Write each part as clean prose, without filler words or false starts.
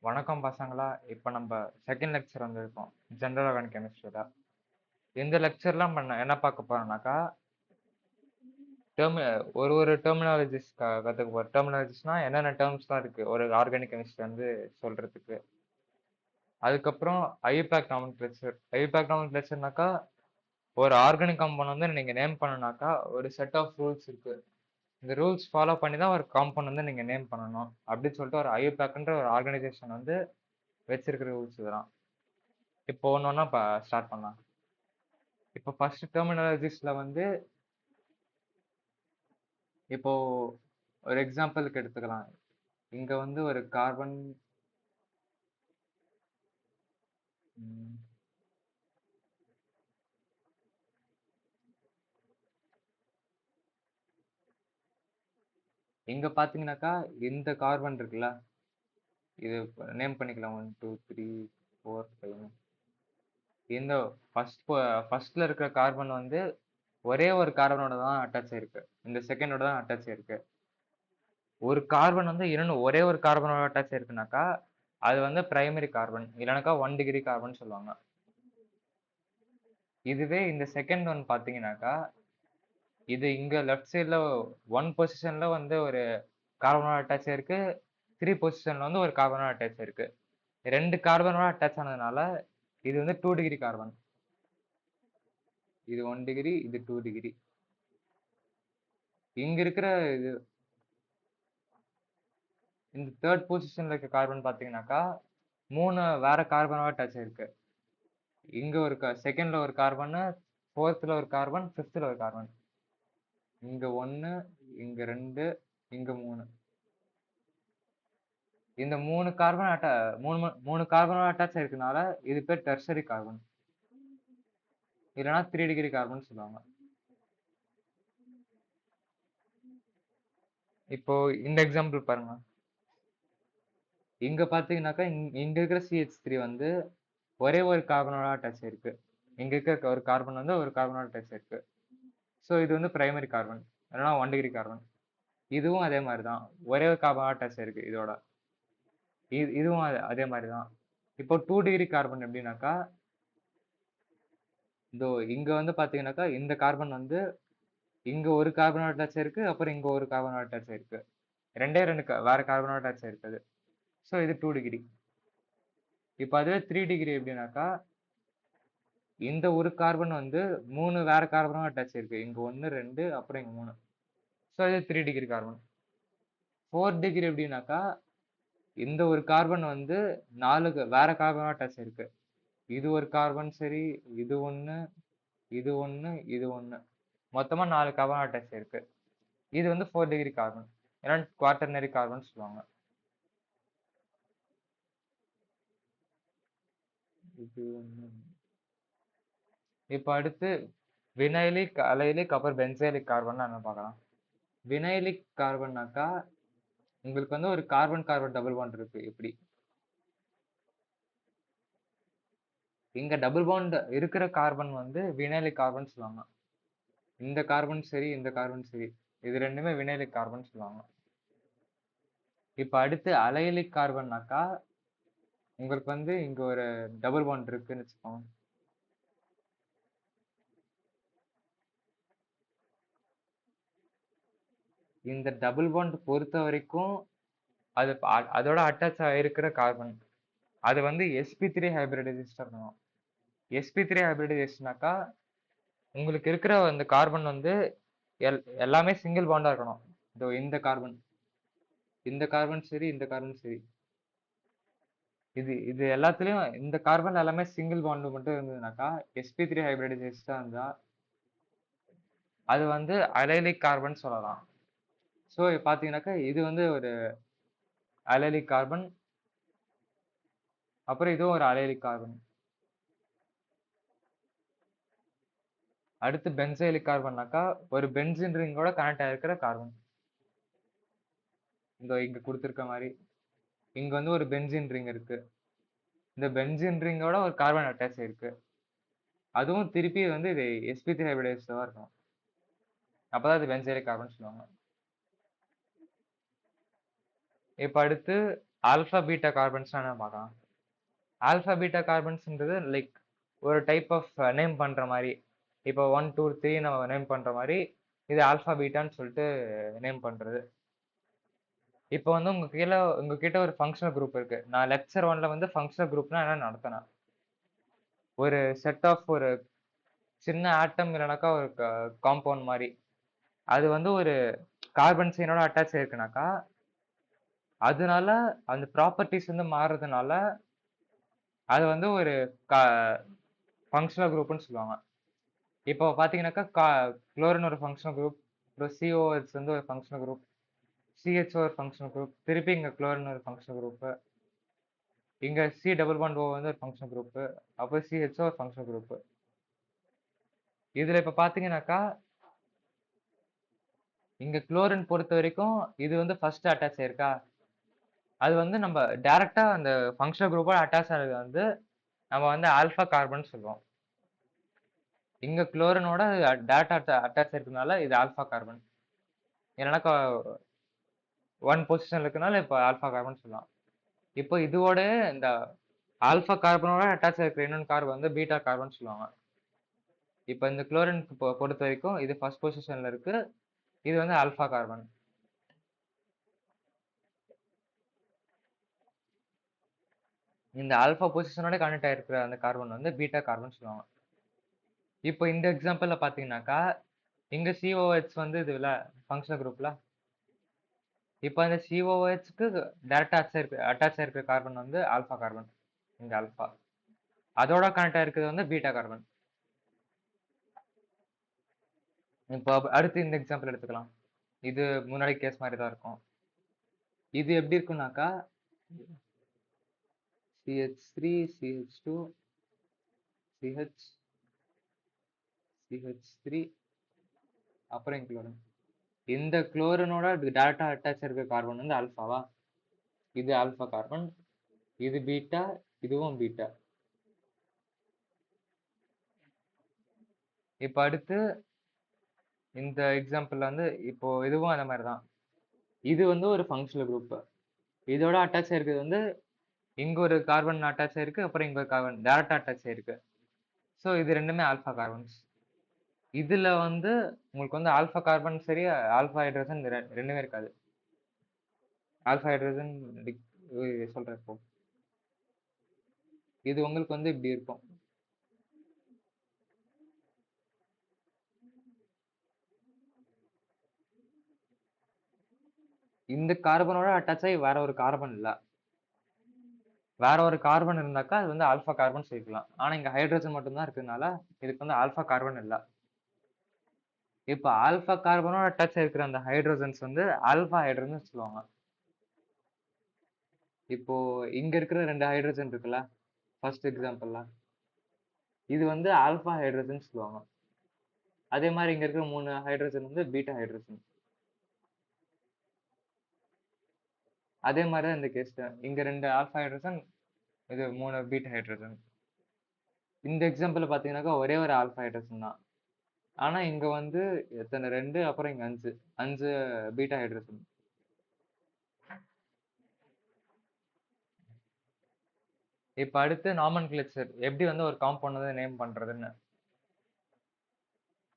வணக்கம் பசங்களா. இப்ப நம்ம செகண்ட் லெக்சர் வந்திருக்கோம். ஜெனரல் ஆர்கானிக் கெமிஸ்ட்ரில. இந்த லெக்சர்ல நம்ம என்ன பார்க்க போறோம்னாக்கா, டெர்மி ஒரு டெர்மினாலஜிஸ் கத்துக்க போறோம். டெர்மினாலஜிஸ்னா என்னென்ன டேர்ம்ஸ்லாம் இருக்கு ஒரு ஆர்கானிக் கெமிஸ்ட்ரி வந்து சொல்றதுக்கு. அதுக்கப்புறம் ஐயூபேக் நாமென்கிளேச்சர். ஐயூபேக் நாமென்கிளேச்சர்னாக்கா, ஒரு ஆர்கானிக் காம்பவுண்ட் வந்து நீங்க நேம் பண்ணணும்னாக்கா, ஒரு செட் ஆஃப் ரூல்ஸ் இருக்கு. இந்த ரூல்ஸ் ஃபாலோ பண்ணி தான் ஒரு காம்பவுண்ட் வந்து நீங்க நேம் பண்ணணும். அப்படின்னு சொல்லிட்டு ஒரு ஐயூபேக்ன்ற ஒரு ஆர்கனைசேஷன் வந்து வச்சிருக்கிற ரூல்ஸ் இதெல்லாம். இப்போ ஒண்ணு ஒண்ணா ஸ்டார்ட் பண்ணலாம். இப்போ ஃபர்ஸ்ட் டெர்மினாலஜிஸ்ல வந்து இப்போ ஒரு எக்ஸாம்பிளுக்கு எடுத்துக்கலாம். இங்க வந்து ஒரு கார்பன் இங்க பாத்தீங்கன்னாக்கா இந்த கார்பன் இருக்குல்ல, இது நேம் பண்ணிக்கலாம் 1 2 3 4 5. இந்த ஃபர்ஸ்ட்ல இருக்கிற கார்பன் வந்து ஒரே ஒரு கார்பனோட தான் அட்டாச் ஆயிருக்கு. இந்த செகண்டோட தான் அட்டாச் ஆயிருக்கு. ஒரு கார்பன் வந்து இன்னொன்னு ஒரே ஒரு கார்பனோட அட்டாச் ஆயிருக்குனாக்கா அது வந்து பிரைமரி கார்பன், இல்லைனாக்கா 1 டிகிரி கார்பன் சொல்லுவாங்க. இதுவே இந்த செகண்ட் ஒன் பாத்தீங்கன்னாக்கா, இது இங்க லெஃப்ட் சைடுல 1 பொசிஷன்ல வந்து ஒரு கார்பனோட அட்டாச் ஆயிருக்கு, 3 பொசிஷன்ல வந்து ஒரு கார்பனோட அட்டாச் ஆயிருக்கு. 2 கார்பனோட அட்டாச் ஆனதுனால இது வந்து 2 டிகிரி கார்பன். இது 1 டிகிரி, இது 2 டிகிரி. இங்க இருக்கிற இது இந்த தேர்ட் பொசிஷன்ல இருக்க கார்பன் பாத்தீங்கன்னாக்கா 3 வேற கார்பனோட அட்டாச் ஆயிருக்கு. இங்க ஒரு செகண்ட்ல ஒரு கார்பன், ஃபோர்த்ல ஒரு கார்பன், ஃபிஃப்த்ல ஒரு கார்பன். இங்க 1, இங்க 2, இங்க 3. இந்த 3 கார்பன் மூணு கார்பனோட அட்டாச் ஆயிருக்கனால இது பேர் டெர்சரி கார்பன், இல்லைன்னா 3 டிகிரி கார்பன் சொல்லுவாங்க. இப்போ இந்த எக்ஸாம்பிள் பாருங்க. இங்க பாத்தீங்கன்னாக்கா இங்க இருக்கிற CH3 வந்து ஒரே ஒரு கார்பனோட அட்டாச் ஆயிருக்கு. இங்க இருக்க ஒரு கார்பன் வந்து ஒரு கார்பனோட அட்டாச் ஆயிருக்கு. ஸோ இது வந்து பிரைமரி கார்பன், இல்லைன்னா 1 டிகிரி கார்பன். இதுவும் அதே மாதிரி தான், ஒரே ஒரு கார்பன் அட்டாச் ஆயிருக்கு இதோட. இதுவும் அதே மாதிரி தான். இப்போ 2 டிகிரி கார்பன் எப்படின்னாக்கா, இதோ இங்க வந்து பாத்தீங்கன்னாக்கா இந்த கார்பன் வந்து இங்க ஒரு கார்பனோட அட்டாச் ஆயிருக்கு, அப்புறம் இங்க ஒரு கார்பனோட அட்டாச் ஆயிருக்கு. ரெண்டே ரெண்டு வேற கார்பனோட அட்டாச் ஆயிருக்குது. ஸோ இது 2 டிகிரி. இப்போ அதுவே 3 டிகிரி எப்படின்னாக்கா, இந்த ஒரு கார்பன் வந்து 3 வேற கார்பனோட அட்டாச் ஆயிருக்கு. இங்க 1 2 அப்புறம் இங்க 3. ஸோ இது 3 டிகிரி கார்பன். 4 டிகிரி எப்படின்னாக்கா, இந்த ஒரு கார்பன் வந்து 4 வேற கார்பனோட அட்டாச் ஆயிருக்கு. இது ஒரு கார்பன் சரி, இது ஒண்ணு, இது ஒண்ணு, இது ஒண்ணு, மொத்தமா 4 கார்பன் அட்டாச் ஆயிருக்கு. இது வந்து 4 டிகிரி கார்பன், ஏன்னா குவாட்டர்னரி கார்பன் சொல்லுவாங்க. இது இப்ப அடுத்து வினைலிக், அலைலிக், அப்புறம் பென்சைலிக் கார்பன் நம்ம பார்க்கலாம். வினைலிக் கார்பன்னாக்கா உங்களுக்கு வந்து ஒரு கார்பன் கார்பன் டபுள் பாண்ட் இருக்கு. இப்படி இங்க டபுள் பாண்ட் இருக்கிற கார்பன் வந்து வினைலிக் கார்பன் சொல்லுவாங்க. இந்த கார்பன் சரி, இந்த கார்பன் சரி, இது ரெண்டுமே வினைலிக் கார்பன் சொல்லுவாங்க. இப்ப அடுத்து அலைலிக் கார்பன்னாக்கா உங்களுக்கு வந்து இங்க ஒரு டபுள் பாண்ட் இருக்குன்னு வச்சுக்கோங்க. இந்த டபுள் பாண்ட் பொறுத்த வரைக்கும் அது அதோட அட்டாச் ஆயிருக்கிற கார்பன் அது வந்து sp3 ஹைபிரிடைசேஷன் இருக்கணும். sp3 ஹைபிரிடைசேஷனாக்கா உங்களுக்கு இருக்கிற அந்த கார்பன் வந்து எல்லாமே சிங்கிள் பாண்டா இருக்கணும். இதோ இந்த கார்பன், இந்த கார்பன் சரி, இந்த கார்பன் சரி, இது இது எல்லாத்துலயும் இந்த கார்பன் எல்லாமே சிங்கிள் பாண்ட் மட்டும் இருந்ததுனாக்கா sp3 ஹைபிரிடைசேஷன் இருந்தா அது வந்து அலைலிக் கார்பன் சொல்லலாம். ஸோ பாத்தீங்கன்னாக்கா இது வந்து ஒரு அலைலிக் கார்பன், அப்புறம் இதுவும் ஒரு அலைலிக் கார்பன். அடுத்து பென்சைலிக் கார்பன்னாக்கா ஒரு பென்சின் ரிங்கோட கனெக்ட் ஆயிருக்கிற கார்பன். இந்த இங்க கொடுத்துருக்க மாதிரி இங்க வந்து ஒரு பென்சின் ரிங் இருக்கு. இந்த பென்சின் ரிங்கோட ஒரு கார்பன் அட்டாச் ஆயிருக்கு. அதுவும் திருப்பி வந்து இது sp3 ஹைபிரிடைஸ்டா இருக்கும். அப்பதான் அது பென்சைலிக் கார்பன் சொல்லுவாங்க. இப்ப அடுத்து ஆல்ஃபா பீட்டா கார்பன்ஸ்னா என்ன பார்க்கலாம். ஆல்ஃபா பீட்டா கார்பன்ஸ்ன்றது லைக் ஒரு டைப் ஆஃப் நேம் பண்ற மாதிரி. இப்போ 1 2 3 நம்ம நேம் பண்ற மாதிரி இது ஆல்ஃபா பீட்டான்னு சொல்லிட்டு நேம் பண்றது. இப்போ வந்து உங்ககிட்ட ஒரு ஃபங்க்ஷனல் குரூப் இருக்கு. நான் லெக்சர் 1ல வந்து ஃபங்க்ஷனல் குரூப்னா என்ன நடத்தினேன். ஒரு செட் ஆஃப் ஒரு சின்ன ஆட்டம் இல்லைனாக்கா ஒரு காம்பவுண்ட் மாதிரி. அது வந்து ஒரு கார்பன் செயினோட அட்டாச் ஆயிருக்குனாக்கா அதனால அந்த ப்ராப்பர்ட்டிஸ் வந்து மாறுறதுனால அது வந்து ஒரு ஃபங்க்ஷனல் குரூப்னு சொல்லுவாங்க. இப்போ பார்த்தீங்கன்னாக்கா குளோரின் ஒரு ஃபங்க்ஷனல் குரூப், அப்புறம் COH வந்து ஒரு ஃபங்க்ஷனல் குரூப், CHO ஒரு ஃபங்க்ஷனல் குரூப், திருப்பி இங்கே குளோரின் ஒரு ஃபங்க்ஷனல் குரூப்பு, இங்கே C டபுள் பாண்ட் O வந்து ஒரு ஃபங்க்ஷனல் குரூப்பு, அப்போ CHO ஒரு ஃபங்க்ஷனல் குரூப்பு. இதில் இப்போ பார்த்தீங்கன்னாக்கா இங்கே குளோரின் பொறுத்த வரைக்கும் இது வந்து ஃபர்ஸ்ட் அட்டாச் ஆயிருக்கா. அது வந்து நம்ம டைரக்டா அந்த ஃபங்க்ஷனல் குரூப்போட அட்டாச் ஆகிறது வந்து நம்ம வந்து ஆல்ஃபா கார்பன் சொல்லுவோம். இங்க குளோரினோட டைரக்டா அட்டாச் இருக்கிறதுனால இது ஆல்ஃபா கார்பன். ஏன்னாக்கா 1 பொசிஷன்ல இருக்கனால இப்போ ஆல்ஃபா கார்பன் சொல்லலாம். இப்போ இதோட இந்த ஆல்ஃபா கார்பனோட அட்டாச் இருக்கிற இன்னொன்று கார்பன் வந்து பீட்டா கார்பன் சொல்லுவாங்க. இப்போ இந்த குளோரின் பொறுத்த வரைக்கும் இது ஃபர்ஸ்ட் பொசிஷன்ல இருக்கு. இது வந்து ஆல்ஃபா கார்பன். இந்த ஆல்ஃபா பொசிஷனோட கனெக்ட் ஆயிருக்கிற அந்த கார்பன் வந்து பீட்டா கார்பன் சொல்லுவாங்க. இப்போ இந்த எக்ஸாம்பிள்ல பாத்தீங்கன்னாக்கா இங்க COH வந்து இதுல ஃபங்க்ஷனல் குரூப்ல இப்போ அந்த COHக்கு டைரக்டா அட்டாச் ஆயிருக்கிற கார்பன் வந்து ஆல்ஃபா கார்பன். இங்க ஆல்ஃபா அதோட கனெக்ட் ஆயிருக்கிறது வந்து பீட்டா கார்பன். இப்போ அடுத்து இந்த எக்ஸாம்பிள் எடுத்துக்கலாம். இது முன்னாடி கேஸ் மாதிரி தான் இருக்கும். இது எப்படி இருக்குனாக்கா CH3 CH2 CH CH3 அப்புறம் குளோரின். இந்த குளோரினோட டைரக்டா அட்டாச் இருக்க கார்பன் வந்து ஆல்ஃபாவா. இது ஆல்ஃபா கார்பன், இது பீட்டா, இதுவும் பீட்டா. இப்போ அடுத்து இந்த எக்ஸாம்பிள் வந்து இப்போ இதுவும் அந்த மாதிரி தான். இது வந்து ஒரு ஃபங்க்ஷனல் குரூப். இதோட அட்டாச் ஆயிருக்கிறது வந்து இங்க ஒரு கார்பன் அட்டாச் ஆயிருக்கு, அப்புறம் இங்க ஒரு கார்பன் டைரக்டா அட்டாச் ஆயிருக்கு. ஸோ இது ரெண்டுமே ஆல்ஃபா கார்பன்ஸ். இதுல வந்து உங்களுக்கு வந்து ஆல்ஃபா கார்பன் சரி ஆல்ஃபா ஹைட்ரஜன் ரெண்டுமே இருக்காது. ஆல்ஃபா ஹைட்ரஜன் சொல்றேன் இப்போ. இது உங்களுக்கு வந்து இப்படி இருக்கும். இந்த கார்பனோட அட்டாச் ஆகி வேற ஒரு கார்பன் இல்ல. வேற ஒரு கார்பன் இருந்தாக்கா அது வந்து ஆல்ஃபா கார்பன் சேர்க்கலாம். ஆனா இங்க ஹைட்ரஜன் மட்டும்தான் இருக்கிறதுனால இதுக்கு வந்து ஆல்ஃபா கார்பன் இல்ல. இப்போ ஆல்ஃபா கார்பனோட அட்டாச் இருக்கிற அந்த ஹைட்ரஜன்ஸ் வந்து ஆல்ஃபா ஹைட்ரஜன் சொல்லுவாங்க. இப்போ இங்க இருக்கிற 2 ஹைட்ரஜன் இருக்குல்ல ஃபர்ஸ்ட் எக்ஸாம்பிள்ல, இது வந்து ஆல்ஃபா ஹைட்ரஜன் சொல்லுவாங்க. அதே மாதிரி இங்க இருக்கிற 3 ஹைட்ரஜன் வந்து பீட்டா ஹைட்ரஜன். அதே மாதிரி தான் இந்த கேஸ்ல இங்க 2 ஆல்ஃபா ஹைட்ரஜன், இது 3 பீட்டா ஹைட்ரஜன். இந்த எக்ஸாம்பிள் பாத்தீங்கன்னாக்கா ஒரே ஒரு ஆல்ஃபா ஹைட்ரஜன் தான். ஆனா இங்க வந்து எத்தனை 2, அப்புறம் இங்க 5 பீட்டா ஹைட்ரஜன். இப்ப அடுத்து நாமன்கிளேச்சர் எப்படி வந்து ஒரு காம்பவுண்ட் வந்து நேம் பண்றதுன்னு.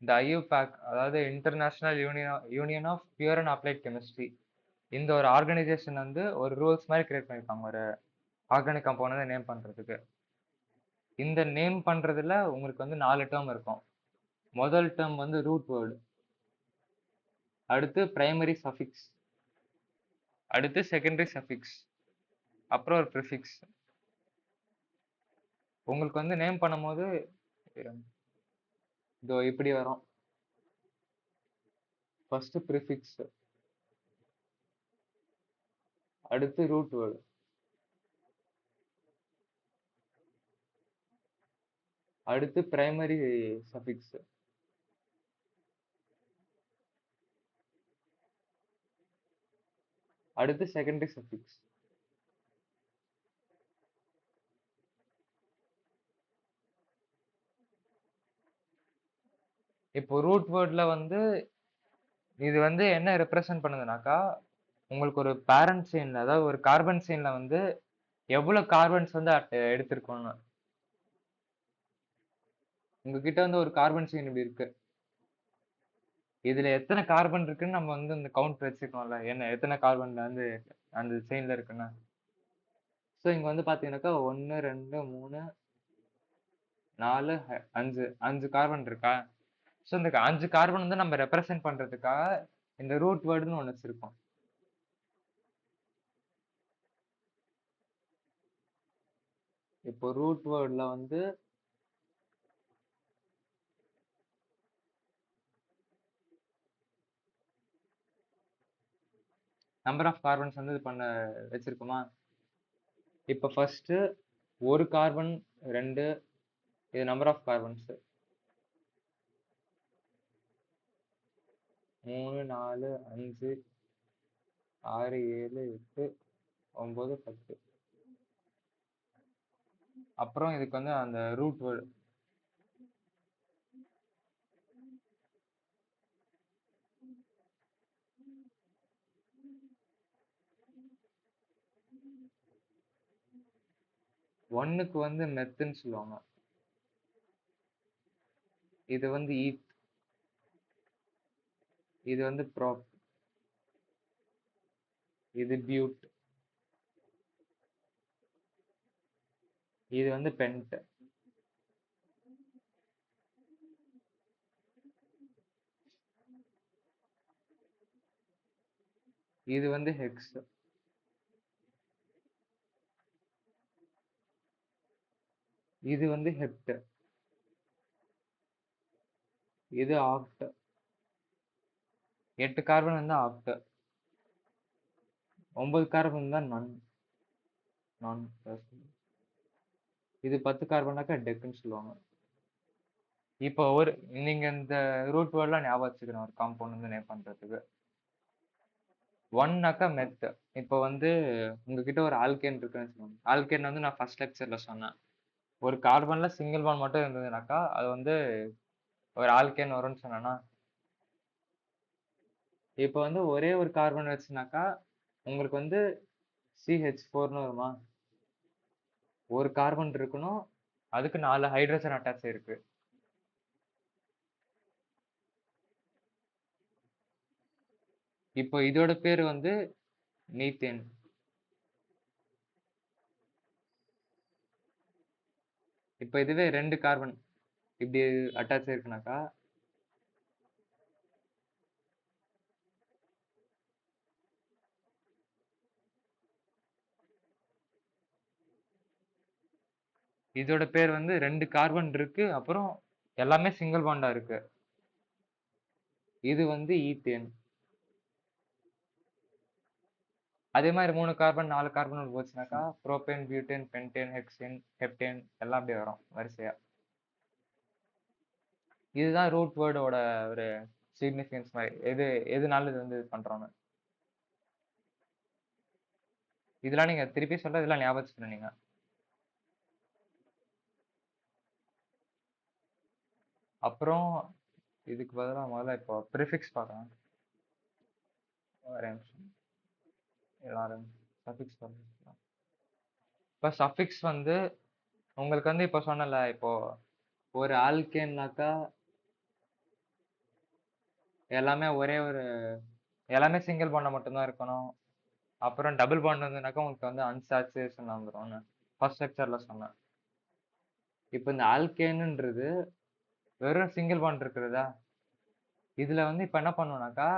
இந்த IUPAC, அதாவது international union of pure and applied chemistry, இந்த ஒரு ஆர்கனைசேஷன் வந்து ஒரு ரூல்ஸ் மாதிரி கிரியேட் பண்ணிருக்காங்க ஒரு ஆர்கானிக் காம்பவுண்ட் வந்து நேம் பண்றதுக்கு. இந்த நேம் பண்றதுல உங்களுக்கு வந்து 4 டேர்ம் இருக்கும். முதல் டேர்ம் வந்து ரூட் வேர்டு, அடுத்து பிரைமரி சஃபிக்ஸ், அடுத்து செகண்டரி சஃபிக்ஸ், அப்புறம் ஒரு ப்ரிஃபிக்ஸ். உங்களுக்கு வந்து நேம் பண்ணும்போது இதோ இப்படி வரும். ஃபர்ஸ்ட் ப்ரிஃபிக்ஸ், அடுத்து ரூட் வேர்டு, அடுத்து பிரைமரி சஃபிக்ஸ், அடுத்து செகண்டரி சஃபிக்ஸ். இப்போ ரூட் வேர்ட்ல வந்து இது வந்து என்ன ரெப்ரசன்ட் பண்ணுதுனாக்கா உங்களுக்கு ஒரு பேரண்ட் செயின்ல, அதாவது ஒரு கார்பன் செயின்ல வந்து எவ்வளவு கார்பன்ஸ் வந்து எடுத்திருக்கோம்னு. உங்ககிட்ட வந்து ஒரு கார்பன் செயின் இப்படி இருக்கு. இதுல எத்தனை கார்பன் இருக்குன்னு நம்ம வந்து இந்த கவுண்ட் வச்சுக்கோம்ல. என்ன எத்தனை கார்பன்ல வந்து அந்த செயின்ல இருக்குன்னு. ஸோ இங்க வந்து பாத்தீங்கன்னாக்கா 1, 2, 3, 4, 5 கார்பன் இருக்கா? ஸோ இந்த 5 கார்பன் வந்து நம்ம ரெப்ரசென்ட் பண்றதுக்காக இந்த ரூட் வேர்டுன்னு ஒண்ணு வச்சிருக்கோம். இப்போ ரூட் வேர்ட்ல வந்து நம்பர் ஆஃப் கார்பன்ஸ் வந்து இது பண்ண வச்சிருக்கோமா? இப்போ ஃபர்ஸ்ட் ஒரு கார்பன் 2, இது நம்பர் ஆஃப் கார்பன்ஸ். 3, 4, 5, 6, 7, 8, 9, 10. அப்புறம் இதுக்கு வந்து அந்த ரூட் வேர்டு. ஒன்னுக்கு வந்து மெத்துன்னு சொல்லுவாங்க. இது வந்து ஈத். இது வந்து ப்ரோப். இது பியூட். இது வந்து பென்ட். இது வந்து ஹெக்ஸ். இது வந்து ஹெப்ட். இது ஆக்ட். 8 கார்பன் வந்து ஆக்ட். 9 கார்பன் தான் நான். இது 10 கார்பனாக்கா டெக்குன்னு சொல்லுவாங்க. இப்போ நீங்க இந்த ரூட் வேர்ட்லாம் ஞாபகம் வச்சுக்கணும் ஒரு காம்பவுண்ட் வந்து நேம் பண்றதுக்கு. ஒன்னாக்கா மெத். இப்போ வந்து உங்ககிட்ட ஒரு ஆல்கேன் இருக்குன்னு சொல்லுவாங்க. ஆல்கேன் வந்து நான் ஃபர்ஸ்ட் லெக்சர்ல சொன்னேன். ஒரு கார்பன்ல சிங்கிள் பாண்ட் மட்டும் இருந்ததுனாக்கா அது வந்து ஒரு ஆல்கேன் வரும்னு சொன்னேன்னா, இப்போ வந்து ஒரே ஒரு கார்பன் வச்சுனாக்கா உங்களுக்கு வந்து CH4ன்னு வருமா? ஒரு கார்பன் இருக்கணும், அதுக்கு 4 ஹைட்ரஜன் அட்டாச் இருக்கு. இப்போ இதோட பேர் வந்து மீத்தேன். இப்போ இதுவே 2 கார்பன் இப்படி அட்டாச் இருக்குனாக்கா இதோட பேர் வந்து 2 கார்பன் இருக்கு, அப்புறம் எல்லாமே சிங்கிள் பாண்டா இருக்கு. இது வந்து ஈத்தேன். அதே மாதிரி 3 கார்பன் 4 கார்பன் போச்சுனாக்கா propane, butane, pentane, hexane, heptane எல்லாம் அப்படியே வரும் வரிசையா. இதுதான் ரூட் வேர்டோட ஒரு சிக்னிஃபிகன்ஸ் மாதிரி. எதுனால இது வந்து இது பண்றோம்னு. இதெல்லாம் நீங்க திருப்பி சொல்ற இதெல்லாம் ஞாபகம் வச்சுக்கணும் நீங்க. அப்புறம் இதுக்கு பதிலாக முதல்ல இப்போ ப்ரிஃபிக்ஸ் பார்க்கலாம். ஒரே நிமிஷம். எல்லாரும் சஃபிக்ஸ் பார்க்கலாம். இப்போ சஃபிக்ஸ் வந்து உங்களுக்கு வந்து இப்போ சொன்னல, இப்போ ஒரு ஆல்கேன்னாக்கா எல்லாமே எல்லாமே சிங்கிள் பாண்டை மட்டும்தான் இருக்கணும். அப்புறம் டபுள் பாண்ட் வந்துனாக்கா உங்களுக்கு வந்து அன்சாச்சுரேஷன் வந்துடும் ஃபர்ஸ்ட் லெக்சர்ல சொன்னேன். இப்போ இந்த ஆல்கேனுன்றது வெறும் சிங்கிள் பாண்ட் இருக்கிறதா, இதுல வந்து இப்ப என்ன பண்ணுவோம்னாக்கா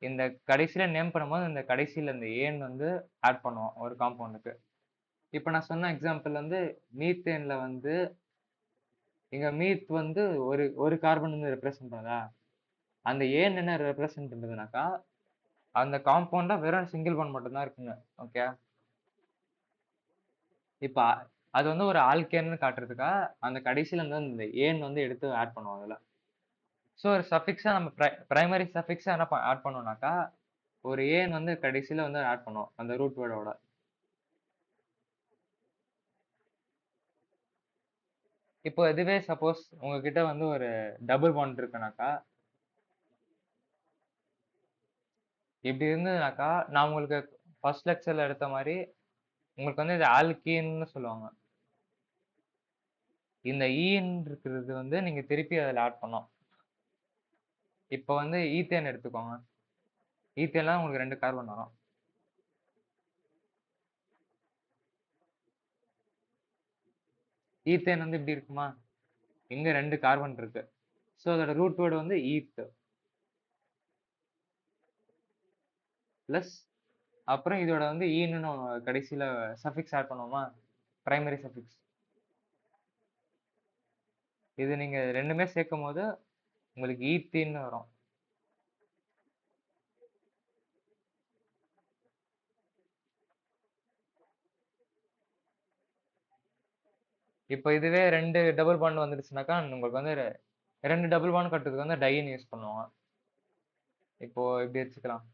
இந்த கடைசியில நேம் பண்ணும்போது இந்த கடைசியில இந்த ஏன் வந்து ஆட் பண்ணுவோம் ஒரு காம்பவுண்டுக்கு. இப்ப நான் சொன்ன எக்ஸாம்பிள் வந்து மீத்தேன்ல வந்து இங்க மீத் வந்து ஒரு கார்பன் வந்து ரெப்ரசென்ட் பண்ணுதா, அந்த ஏன் என்ன ரெப்ரசென்ட் பண்றதுனாக்கா அந்த காம்பவுண்ட்ல வெறும் சிங்கிள் பாண்ட் மட்டும்தான் இருக்குங்க. ஓகே, இப்ப அது வந்து ஒரு ஆல்கேன்னு காட்டுறதுக்கா அந்த கடைசியில இருந்து இந்த ஏன் வந்து எடுத்து ஆட் பண்ணுவோம் அதுல. ஸோ ஒரு சஃபிக்ஸா நம்ம பிரைமரி சஃபிக்ஸா என்ன ஆட் பண்ணுவோம்னாக்கா ஒரு ஏன் வந்து கடைசியில வந்து ஆட் பண்ணுவோம் அந்த ரூட் வேர்டோட. இப்போ இதுவே சப்போஸ் உங்ககிட்ட வந்து ஒரு டபுள் பாண்ட் இருக்குனாக்கா இப்படி இருந்ததுனாக்கா நான் உங்களுக்கு ஃபர்ஸ்ட் லெக்சர்ல எடுத்த மாதிரி உங்களுக்கு வந்து இது ஆல்கீன்னு சொல்லுவாங்க. இந்த ஈன் இருக்கிறது வந்து நீங்க திருப்பி அதில் ஆட் பண்ணோம். இப்போ வந்து ஈத்தேன் எடுத்துக்கோங்க. ஈத்தேன்ல உங்களுக்கு 2 கார்பன் வரும். ஈத்தேன் வந்து இப்படி இருக்குமா? இங்க 2 கார்பன் இருக்கு. ஸோ அதோட ரூட் வேர்டு வந்து ஈத் பிளஸ் அப்புறம் இதோட வந்து ஈன்னு கடைசியில சஃபிக்ஸ் ஆட் பண்ணுவோமா? Primary suffix. இது நீங்க ரெண்டுமே சேர்க்கும் போது உங்களுக்கு ஈத்தின்னு வரும். இப்போ இதுவே 2 டபுள் பாண்ட் வந்துருச்சுனாக்கா உங்களுக்கு வந்து 2 டபுள் பாண்ட் கட்டுறதுக்கு வந்து டைன்னு யூஸ் பண்ணுவாங்க. இப்போ இப்படி வச்சுக்கலாம்.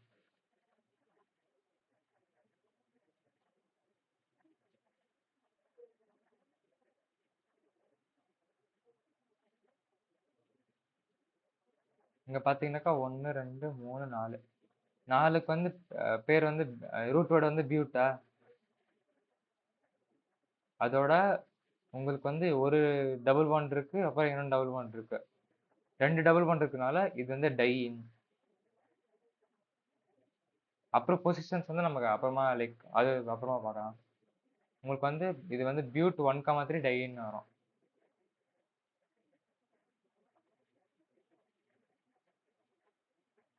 இங்க பாத்தீங்கன்னாக்கா 1 2 3 4 4க்கு வந்து பேர் வந்து ரூட் வேர்டு வந்து பியூட்டா. அதோட உங்களுக்கு வந்து ஒரு டபுள் பாண்ட் இருக்கு, அப்புறம் இன்னொரு டபுள் பாண்ட் இருக்கு. 2 டபுள் பாண்ட் இருக்கனால இது வந்து டையின். அப்புறம் பொசிஷன்ஸ் வந்து நமக்கு அப்புறமா லைக் அது அப்புறமா பார்க்கலாம். உங்களுக்கு வந்து இது வந்து பியூட் 1,3 டைன்னு வரும்.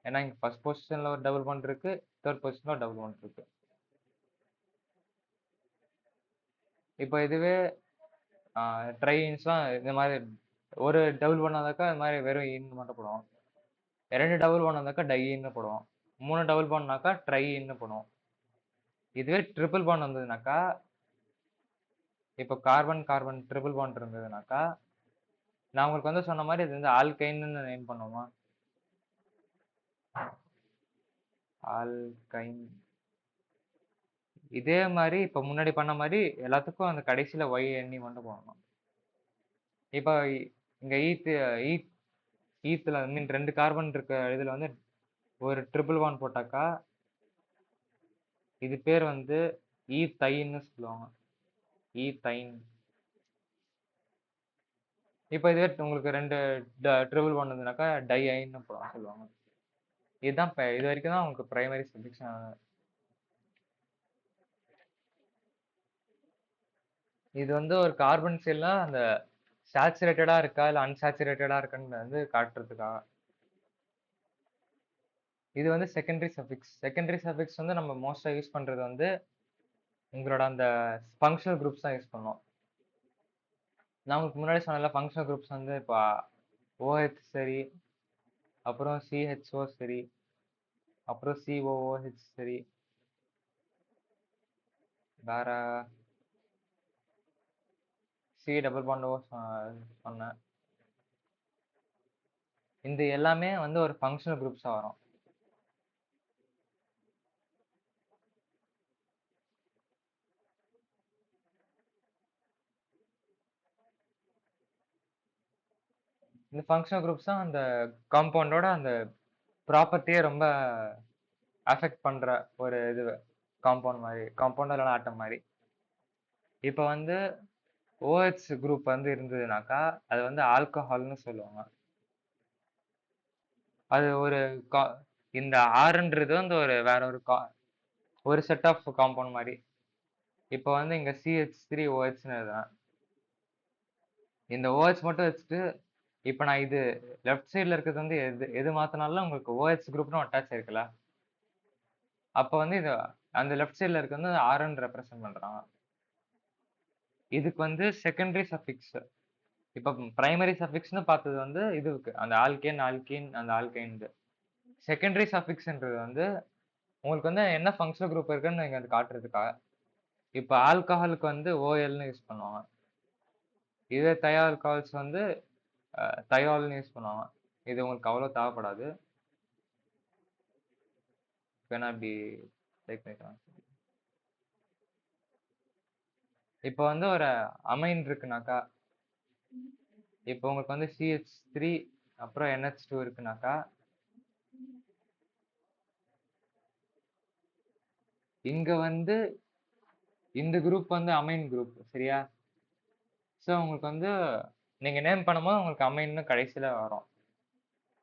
ஏன்னா இங்க ஃபர்ஸ்ட் பொசிஷன்ல ஒரு டபுள் பாண்ட் இருக்கு, தேர்ட் பொசிஷன்ல ஒரு டபுள் பாண்ட் இருக்கு. இப்போ இதுவே ட்ரைன்ஸ்லாம் இந்த மாதிரி ஒரு டபுள் பாண்ட் வந்தாக்கா இந்த மாதிரி வெறும் இன் மட்டும் போடுவோம். 2 டபுள் பாண்ட் வந்தாக்கா டைன்னு போடுவோம். 3 டபுள் பாண்ட்னாக்கா ட்ரைன்னு போடுவோம். இதுவே ட்ரிபிள் பாண்ட் வந்ததுனாக்கா இப்போ கார்பன் கார்பன் ட்ரிபிள் பாண்ட் இருந்ததுனாக்கா நான் உங்களுக்கு வந்து சொன்ன மாதிரி இது வந்து ஆல்கைன்னு நேம் பண்ணுவோமா? ஆல்கைன். இதே மாதிரி இப்போ முன்னாடி பண்ண மாதிரி எல்லாத்துக்கும் அந்த கடைசியில ஒய் எண்ணி மட்டும் போடணும். இப்போ இங்க ஈத் ஈத்துல மீன் 2 கார்பன் இருக்க இதுல வந்து ஒரு ட்ரிபிள் பாண்ட் போட்டாக்கா இது பேர் வந்து ஈத்தைன்னு சொல்லுவாங்க. ஈத்தைன். இப்போ இதுவே உங்களுக்கு 2 ட்ரிபிள் பாண்ட் இருந்ததுனாக்கா டைஐன்னு சொல்லுவாங்க. இதுதான் இது வரைக்கும் தான் உங்களுக்கு பிரைமரி சப்ஜெக்ட்ஸ். இது வந்து ஒரு கார்பன் செல்ல அந்த சேச்சுரேட்டடா இருக்கா இல்ல அன்சாச்சுரேட்டடா இருக்கான்னு வந்து காட்டுறதுக்காக. இது வந்து செகண்டரி சஃபிக்ஸ். செகண்டரி சஃபிக்ஸ் வந்து நம்ம மோஸ்டா யூஸ் பண்றது வந்து உங்களோட அந்த ஃபங்க்ஷனல் குரூப்ஸ் தான் யூஸ் பண்ணுவோம். நான் உங்களுக்கு முன்னாடி சொன்னல ஃபங்க்ஷனல் குரூப்ஸ் வந்து இப்போ OH சரி, அப்புறம் CHO சரி, அப்புறம் COOH சரி, வேற C டபுள் பாண்ட் O சொன்னேன். இந்த எல்லாமே வந்து ஒரு ஃபங்க்ஷனல் குரூப்ஸா வரும். இந்த ஃபங்க்ஷனல் குரூப்ஸ் தான் அந்த காம்பவுண்டோட அந்த ப்ராப்பர்ட்டியே ரொம்ப அஃபெக்ட் பண்ற ஒரு இது காம்பவுண்ட் மாதிரி, காம்பவுண்ட் இல்லைனா ஆட்டம் மாதிரி. இப்போ வந்து OH குரூப் வந்து இருந்ததுனாக்கா அது வந்து ஆல்கஹால்னு சொல்லுவாங்க. அது ஒரு இந்த ஆறுன்றது வந்து ஒரு வேற ஒரு செட் ஆஃப் காம்பவுண்ட் மாதிரி. இப்போ வந்து இங்க CH3OHன்னு எழுதுறேன். இந்த OH மட்டும் வச்சுட்டு இப்போ நான் இது லெஃப்ட் சைடில் இருக்கிறது வந்து எது மாத்தினாலும் உங்களுக்கு OH குரூப்னு அட்டாச் இருக்குல்ல. அப்போ வந்து இது அந்த லெஃப்ட் சைடில் இருக்கிறது வந்து ஆர்ன்னு ரெப்ரசென்ட் பண்றாங்க. இதுக்கு வந்து செகண்டரி சஃபிக்ஸ். இப்போ பிரைமரி சஃபிக்ஸ்னு பார்த்தது வந்து இதுக்கு அந்த ஆல்கேன் ஆல்கீன் அந்த ஆல்கைன். செகண்டரி சஃபிக்ஸ்ன்றது வந்து உங்களுக்கு வந்து என்ன ஃபங்க்ஷனல் குரூப் இருக்குன்னு நீங்க அது காட்டுறதுக்காக. இப்போ ஆல்கஹாலுக்கு வந்து OLன்னு யூஸ் பண்ணுவாங்க. இதே தயால்கஹால்ஸ் வந்து தயால்னு யூஸ் பண்ணுவாங்க. இது உங்களுக்கு அவ்வளோ தேவைப்படாது. வேணா இப்படி டைப் பண்ணிக்கலாம். இப்போ வந்து ஒரு அமைன் இருக்குனாக்கா இப்போ உங்களுக்கு வந்து CH3 அப்புறம் NH2 இருக்குனாக்கா இங்க வந்து இந்த குரூப் வந்து அமைன் குரூப் சரியா? ஸோ உங்களுக்கு வந்து நீங்க நேம் பண்ணும்போது உங்களுக்கு அமைன்னு கடைசியில வரும்.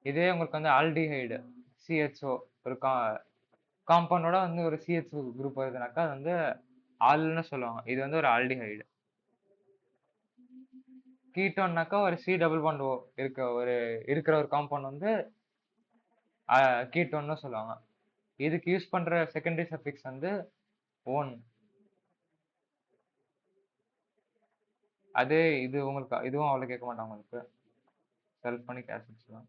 இதே உங்களுக்கு வந்து ஆல்டிஹைடு சிஹெச்ஓ ஒரு காம்பவுண்டோட வந்து ஒரு சிஹெச்ஓ குரூப் வருதுனாக்கா அது வந்து ஆல்னு சொல்லுவாங்க. இது வந்து ஒரு ஆல்டிஹைடு. கீட்டோன்னாக்கா ஒரு சி டபுள் பாண்ட் ஓ இருக்கிற ஒரு காம்பவுண்ட் வந்து கீட்டோன்னு சொல்லுவாங்க. இதுக்கு யூஸ் பண்ற செகண்டரி சஃபிக்ஸ் வந்து ஓன். அதே இது உங்களுக்கு இதுவும் அவ்வளவு கேட்க மாட்டாங்க உங்களுக்கு. சல்பனிக் ஆசிட்ஸ் தான்.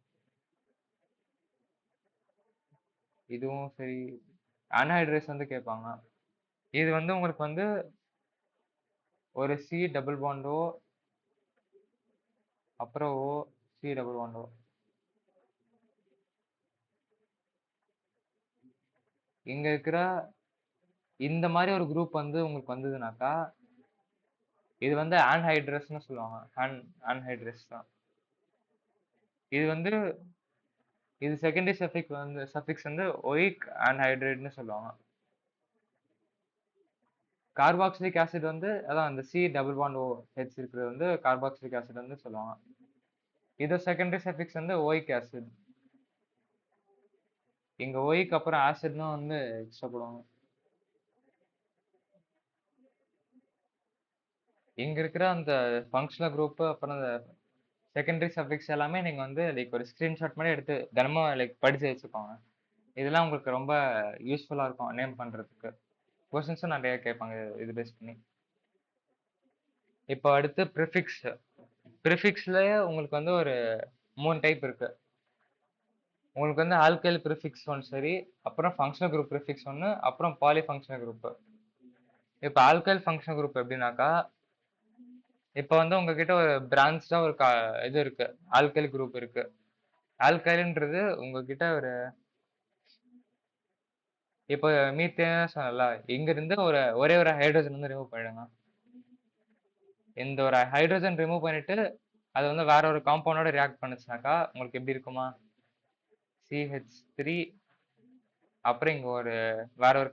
இதுவும் சரி. அன்ஹைட்ரேஸ் வந்து கேட்பாங்க. இது வந்து உங்களுக்கு வந்து ஒரு சி டபுள் பாண்ட் ஓ அப்புறம் ஓ சி டபுள் பாண்ட் ஓ. இங்க இருக்கிற இந்த மாதிரி ஒரு குரூப் வந்து உங்களுக்கு வந்ததுனாக்கா இது வந்து ஆன்ஹைட்ரஸ்னு சொல்லுவாங்க. ஆன்ஹைட்ரஸ் தான். இது வந்து இது செகண்டரி சஃபிக்ஸ் வந்து ஒயிக் ஆன்ஹைட்ரேட்னு சொல்லுவாங்க. கார்பாக்சிலிக் ஆசிட் வந்து அதான் இந்த C double bond O H இருக்கிறது வந்து கார்பாக்சிலிக் ஆசிட் வந்து சொல்லுவாங்க. இது செகண்டரி சஃபிக்ஸ் வந்து ஓயிக் ஆசிட். இங்க ஒய்க்கு அப்புறம் ஆசிட்னு வந்து எக்ஸ்ட்ரா போடுவாங்க. இங்க இருக்கிற அந்த ஃபங்க்ஷனல் குரூப் அப்புறம் அந்த செகண்டரி சப்ஜெக்ட்ஸ் எல்லாமே நீங்க வந்து லைக் ஒரு ஸ்கிரீன்ஷாட் மாதிரி எடுத்து தினமும் லைக் படிச்சு வச்சுக்கோங்க. இதெல்லாம் உங்களுக்கு ரொம்ப யூஸ்ஃபுல்லா இருக்கும் நேம் பண்றதுக்கு. கொஸ்டின்ஸும் நிறைய கேட்பாங்க இது பேஸ் பண்ணி. இப்போ அடுத்து ப்ரிஃபிக்ஸ். ப்ரிஃபிக்ஸ்லயே உங்களுக்கு வந்து ஒரு 3 டைப் இருக்கு. உங்களுக்கு வந்து ஆல்கைல் ப்ரிஃபிக்ஸ் ஒன்று சரி, அப்புறம் ஃபங்க்ஷனல் குரூப் ப்ரிஃபிக்ஸ் ஒன்று, அப்புறம் பாலி ஃபங்க்ஷனல் குரூப். இப்போ ஆல்கைல் ஃபங்க்ஷனல் குரூப் எப்படின்னாக்கா இப்போ வந்து உங்ககிட்ட ஒரு பிரான்ச்டா ஒரு இது இருக்கு, ஆல்கைல் குரூப் இருக்கு. ஆல்கைல்ன்றது உங்ககிட்ட ஒரு இப்போ மீத்தேன் சொன்னல, இங்க இருந்து ஒரே ஒரு ஹைட்ரஜன் வந்து ரிமூவ் பண்ணிடுங்க. இந்த ஒரு ஹைட்ரஜன் ரிமூவ் பண்ணிட்டு அது வந்து வேற ஒரு காம்பவுண்டோட ரியாக்ட் பண்ணுச்சுனாக்கா உங்களுக்கு எப்படி இருக்குமா? CH3 அப்புறம் இங்க வேற ஒரு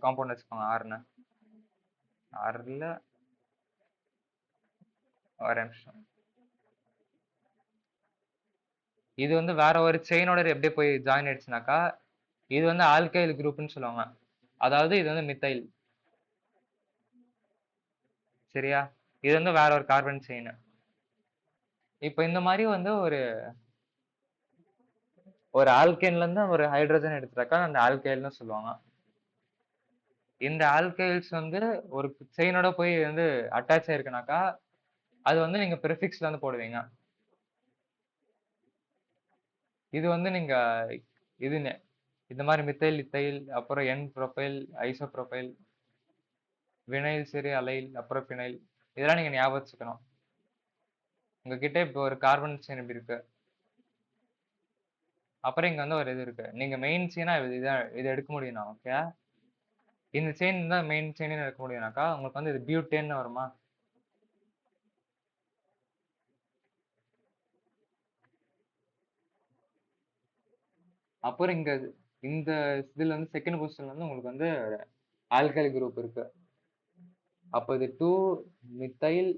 காம்பவுண்ட் வச்சுக்கோங்க ஆறுன்னு. ஆறுல ஒரு நிமிஷம். இது வந்து வேற ஒரு செயினோட எப்படி போய் ஜாயின் ஆயிடுச்சுனாக்கா இது வந்து ஆல்கைல் குரூப்னு சொல்லுவாங்க. அதாவது இது வந்து மித்தைல். சரியா? இது வந்து வேற ஒரு கார்பன் செயின். இப்போ இந்த மாதிரி வந்து ஒரு ஆல்கேன்ல இருந்து ஒரு ஹைட்ரஜன் எடுத்துட்டாக்கா அந்த ஆல்கைல்னு சொல்லுவாங்க. இந்த ஆல்கைல்ஸ் வந்து ஒரு செயினோட போய் வந்து அட்டாச் ஆயிருக்குனாக்கா அது வந்து நீங்க ப்ரிஃபிக்ஸ்ல வந்து போடுவீங்க. இது வந்து நீங்க இது இந்த மாதிரி மித்தைல் இத்தைல் அப்புறம் என் ப்ரொபைல் ஐசோப்ரொபைல் வினைல் சரி அலைல் அப்புறம் பினைல் இதெல்லாம் நீங்க ஞாபகம் வச்சுக்கணும். உங்ககிட்ட இப்போ ஒரு கார்பன் செயின் இப்படி இருக்கு, அப்புறம் இங்க வந்து ஒரு இது இருக்கு. நீங்க மெயின் செயினா இதை எடுக்க முடியும்னா ஓகே, இந்த செயின் தான் மெயின் செயின் எடுக்க முடியும்னாக்கா உங்களுக்கு வந்து இது பியூட்டேன்னு வருமா? அப்புறம் இந்த இதுல வந்து செகண்ட் பொசிஷன்ல வந்து உங்களுக்கு வந்து ஆல்கைல் குரூப் இருக்கு. அப்போ இது 2 மித்தைல்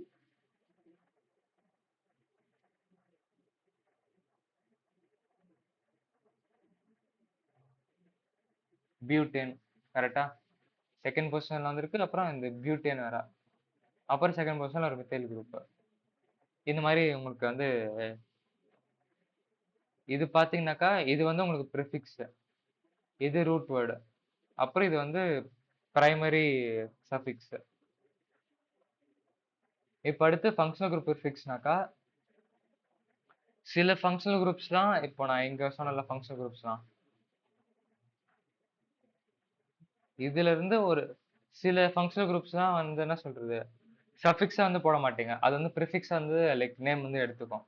பியூட்டேன். கரெக்டா? செகண்ட் பொசிஷன்ல வந்திருக்கு. அப்புறம் இந்த பியூட்டேன் வேற. அப்புறம் செகண்ட் பொசிஷன்ல ஒரு மித்தைல் குரூப். இந்த மாதிரி உங்களுக்கு வந்து இது பாத்தீங்கன்னாக்கா இது வந்து உங்களுக்கு ப்ரிஃபிக்ஸ், இது ரூட் வேர்டு, அப்புறம் இது வந்து பிரைமரி சஃபிக்ஸ். இப்போ அடுத்து ஃபங்க்ஷனல் குரூப் ப்ரிஃபிக்ஸ்னாக்கா சில ஃபங்க்ஷனல் குரூப்ஸ்லாம் இப்போ நான் இங்க சொன்னல ஃபங்க்ஷனல் குரூப்ஸ்லாம் இதுல இருந்து ஒரு சில ஃபங்க்ஷனல் குரூப்ஸ்லாம் வந்து என்ன சொல்றது சஃபிக்ஸா வந்து போட மாட்டீங்க, அது வந்து ப்ரிஃபிக்ஸா வந்து லைக் நேம் வந்து எடுத்துக்கும்.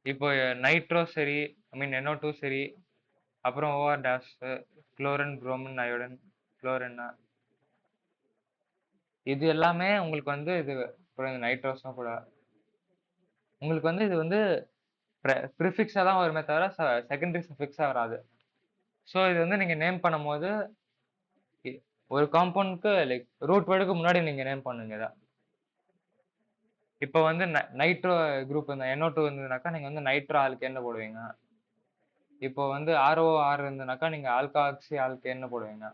இப்போ நைட்ரோ சரி, ஐ மீன் NO2 சரி, அப்புறம் OR dash, chlorine bromine iodine chlorine, இது எல்லாமே உங்களுக்கு வந்து இது நைட்ரோஸும் கூட உங்களுக்கு வந்து இது வந்து ப்ரிஃபிக்ஸா தான் வருமே தவிர செகண்டரி சஃபிக்ஸா வராது. ஸோ இது வந்து நீங்க நேம் பண்ணும்போது ஒரு காம்பவுண்டுக்கு லைக் ரூட் வேர்டுக்கு முன்னாடி நீங்க நேம் பண்ணுங்க இதை. இப்போ வந்து நைட்ரோ குரூப் இந்த NO2 இருந்ததுனாக்கா நீங்க வந்து நைட்ரோ ஆல்கேன்னு போடுவீங்க. இப்போ வந்து ROR இருந்ததுனாக்கா நீங்க ஆல்காக்சி ஆல்கேன்னு போடுவீங்க.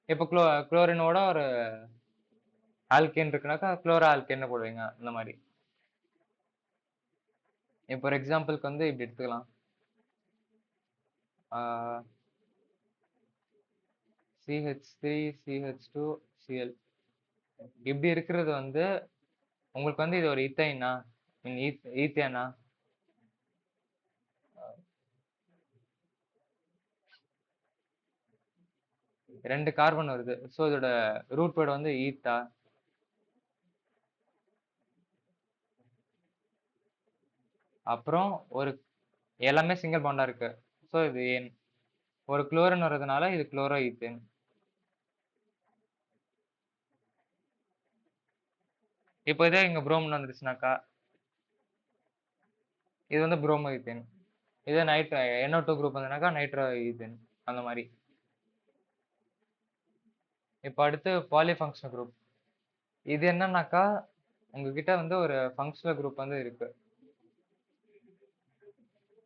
இப்போ குளோரினோட ஒரு ஆல்கேன் இருக்குனாக்கா குளோரோ ஆல்கேன்னு போடுவீங்க இந்த மாதிரி. இப்போ ஒரு எக்ஸாம்பிளுக்கு வந்து இப்படி எடுத்துக்கலாம். CH3 CH2 Cl இப்படி இருக்கிறது வந்து உங்களுக்கு வந்து இது ஒரு ஈத்தைனா ஈத்தேனா? ரெண்டு கார்பன் வருது. ஸோ இதோட ரூட் வேர்டு வந்து ஈத்தா. அப்புறம் ஒரு எல்லாமே சிங்கிள் பாண்டா இருக்கு. ஸோ இது ஏன் ஒரு குளோரின் வர்றதுனால இது குளோரோ ஈத்தேன். இப்போ இதே இங்க புரோமின் வந்துருச்சுனாக்கா இது வந்து புரோமோ ஈத்தேன். இதே NO2 குரூப் வந்ததுனாக்கா நைட்ரோ ஈத்தேன் அந்த மாதிரி. இப்போ அடுத்து பாலிஃபங்க்ஷனல் குரூப். இது என்னன்னாக்கா உங்ககிட்ட வந்து ஒரு ஃபங்க்ஷனல் குரூப் வந்து இருக்கு.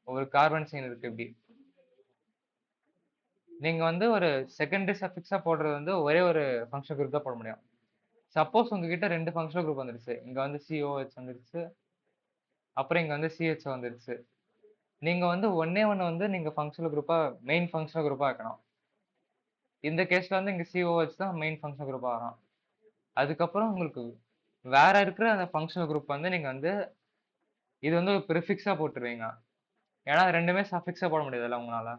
ஒரு கார்பன் செயின் இருக்கு இப்படி. நீங்க வந்து ஒரு செகண்டரி சஃபிக்ஸா போடுறது வந்து ஒரே ஒரு ஃபங்க்ஷனல் குரூப் தான் போட முடியும். சப்போஸ் உங்ககிட்ட ரெண்டு ஃபங்க்ஷனல் குரூப் வந்துருச்சு. இங்க வந்து COH வந்துருச்சு, அப்புறம் இங்க வந்து CH வந்துருச்சு. நீங்க வந்து ஒண்ணே ஒண்ணு வந்து நீங்க ஃபங்க்ஷனல் குரூப்பா மெயின் ஃபங்க்ஷனல் குரூப்பா வைக்கணும். இந்த கேஸ்ல வந்து இங்க COH தான் மெயின் ஃபங்க்ஷனல் குரூப்பா வரும். அதுக்கப்புறம் உங்களுக்கு வேற இருக்கிற அந்த ஃபங்க்ஷனல் குரூப் வந்து நீங்க வந்து இது வந்து ஒரு ப்ரிஃபிக்ஸா போட்டுருவீங்க. ஏன்னா ரெண்டுமே சஃபிக்ஸா போட முடியாதுல்ல உங்களால.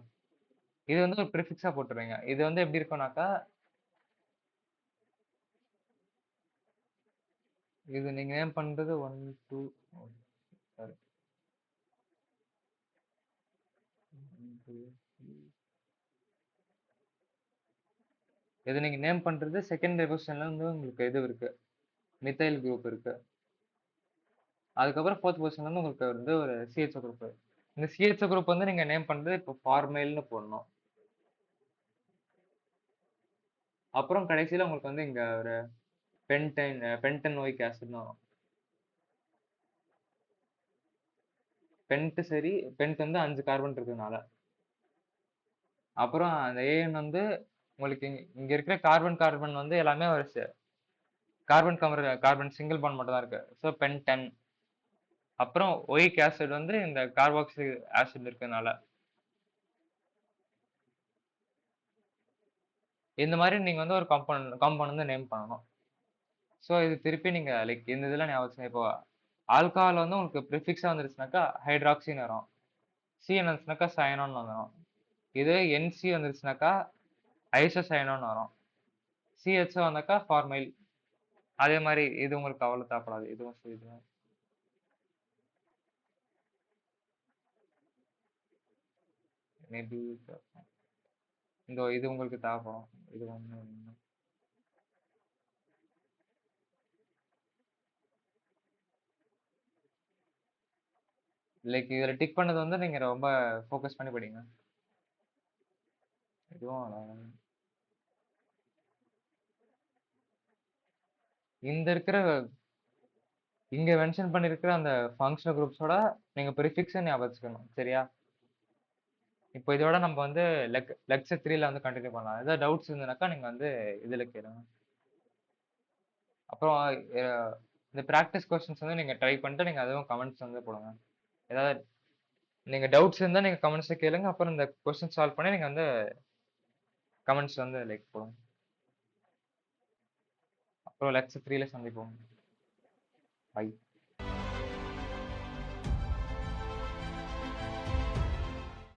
இது வந்து ஒரு ப்ரிஃபிக்ஸா போட்டுருவீங்க. இது வந்து எப்படி இருக்கும்னாக்கா இது நீங்க நேம் பண்றது 1 2 சாரி இது நீங்க நேம் பண்றது செகண்டரி பொசிஷன்ல வந்து உங்களுக்கு இது இருக்கு, மித்தைல் குரூப் இருக்கு. அதுக்கப்புறம் ஃபோர்த் பொசிஷன்ல வந்து உங்களுக்கு வந்து ஒரு CHO குரூப். இந்த CHO குரூப் வந்து நீங்க நேம் பண்றது இப்போ ஃபார்மைல்னு போடணும். அப்புறம் கடைசியில உங்களுக்கு வந்து இங்க ஒரு பென்டனோயிக் ஆசிட்னு வரும். சரி பென்ட் வந்து 5 கார்பன் இருக்கிறதுனால. அப்புறம் அந்த AN வந்து உங்களுக்கு இங்க இருக்கிற கார்பன் வந்து எல்லாமே ஒரு கார்பன் சிங்கிள் பாண்ட் மட்டும் தான் இருக்கு. So Ben 10. அப்புறம் ஒயிக் ஆசிட் வந்து இந்த கார்பாக்சி ஆசிட் இருக்கிறதுனால. இந்த மாதிரி நீங்க வந்து ஒரு காம்பவுண்ட் வந்து நேம் பண்ணணும். ஸோ இது திருப்பி நீங்க லைக் இந்த இதெல்லாம் ஞாபகம் வச்சுங்க. இப்போ ஆல்கஹால் வந்து உங்களுக்கு ப்ரிஃபிக்ஸா வந்துருச்சுனாக்கா ஹைட்ராக்சின்னு வரும். CN வந்துச்சுனாக்கா சயனோன்னு வந்துடும். இதே NC வந்துருச்சுனாக்கா ஐசோசயனோன்னு வரும். CHO வந்தாக்கா ஃபார்மைல். அதே மாதிரி இது உங்களுக்கு அவ்வளோ தேவைப்படாது. இதுவும் இது மேபி இந்த இது உங்களுக்கு தேவைப்படும். இது ஒன்று லைக் இதில் டிக் பண்ணது வந்து நீங்க ரொம்ப ஃபோக்கஸ் பண்ணி படிங்க. இதுவும் இந்த இருக்கிற இங்க மென்ஷன் பண்ணிருக்கிற அந்த ஃபங்க்ஷனல் குரூப்ஸோட நீங்க ப்ரிஃபிக்ஸை ஞாபகம் வச்சுக்கணும். சரியா? இப்போ இதோட நம்ம வந்து லெக்சர் 3ல வந்து கண்டினியூ பண்ணலாம். ஏதாவது டவுட்ஸ் இருந்ததுனாக்கா நீங்க வந்து இதுல கேளுங்க. அப்புறம் இந்த ப்ராக்டிஸ் கொஸ்டின்ஸ் வந்து நீங்க ட்ரை பண்ணிட்டு நீங்க அதுவும் கமெண்ட்ஸ் வந்து போடுங்க. ஏதாவது நீங்க டவுட்ஸ் இருந்தா நீங்க கமெண்ட்ஸ்ல கேளுங்க. அப்புறம் இந்த கொஸ்டின் சால்வ் பண்ணி நீங்க வந்து கமெண்ட்ஸ் வந்து லைக் போடுங்க. அப்புறம் லெக்சர் 3ல சந்திப்போம். பை.